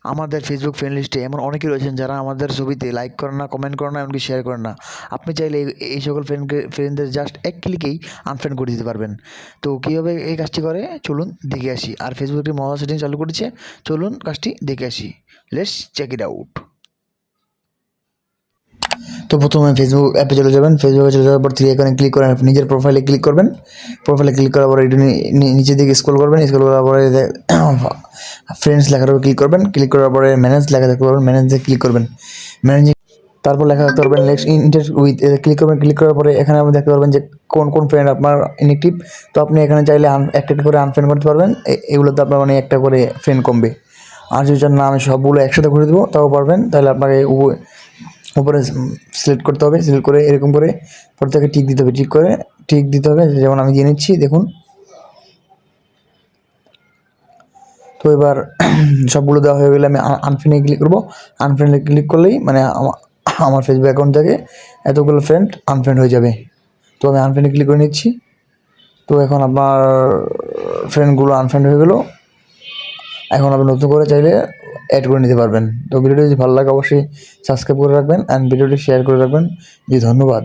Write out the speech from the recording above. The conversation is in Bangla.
আমাদের ফেসবুক ফ্রেন্ড লিস্টে এমন অনেকেই রয়েছেন যারা আমাদের ছবিতে লাইক করেন না, কমেন্ট করেন না, এমনকি শেয়ার করেন না। আপনি চাইলে এই সকল ফ্রেন্ডদের জাস্ট এক ক্লিকেই আনফ্রেন্ড করে দিতে পারবেন। তো কীভাবে এই কাজটি করে চলুন দেখে আসি। আর ফেসবুকে মহা সেটিং চালু করেছে, চলুন কাজটি দেখে আসি। Let's check it out. তো প্রথমে ফেসবুক অ্যাপে চলে যাবেন। ফেসবুকে চলে যাওয়ার পর থ্রি আইকনে ক্লিক করে নিজের প্রোফাইলে ক্লিক করবেন। প্রোফাইলে ক্লিক করার পরে একটু নিচের দিকে স্ক্রল করবেন। স্ক্রল করার পরে ফ্রেন্ডস লেখার উপর ক্লিক করবেন। ক্লিক করার পরে ম্যানেজ লেখা দেখতে পারবেন, ম্যানেজে ক্লিক করবেন। ম্যানেজে তারপর লেখা দেখতে পারবেন নেক্সট ইন্টার উইথ, ক্লিক করবেন। ক্লিক করার পরে এখানে আপনি দেখতে পারবেন যে কোন কোন ফ্রেন্ড আপনার ইনঅ্যাক্টিভ। তো আপনি এখানে চাইলে একটা একটা করে আনফ্রেন্ড করতে পারবেন। এগুলোতে আপনার মানে একটা করে ফ্রেন্ড কমবে। আর যদি চান না আমি সবগুলো একসাথে করে দেবো তাও পারবেন। তাহলে আপনাকে উপরে সিলেক্ট করতে হবে। সিলেক্ট করে এরকম করে প্রত্যেকে টিক দিতে হবে। টিক দিতে হবে, যেমন আমি দিয়ে নিচ্ছি দেখুন। তো এবার সবগুলো দেওয়া হয়ে গেলে আমি আনফ্রেন্ডে ক্লিক করবো। আনফ্রেন্ডে ক্লিক করলেই মানে আমার ফেসবুক অ্যাকাউন্ট থেকে এতগুলো ফ্রেন্ড আনফ্রেন্ড হয়ে যাবে। তো আমি আনফ্রেন্ডে ক্লিক করে নিচ্ছি। তো এখন আপনার ফ্রেন্ডগুলো আনফ্রেন্ড হয়ে গেলো। এখন আপনি নতুন করে চাইলে অ্যাড করে নিতে পারবেন। তো ভিডিওটি যদি ভালো লাগে অবশ্যই সাবস্ক্রাইব করে রাখবেন অ্যান্ড ভিডিওটি শেয়ার করে রাখবেন। জি ধন্যবাদ।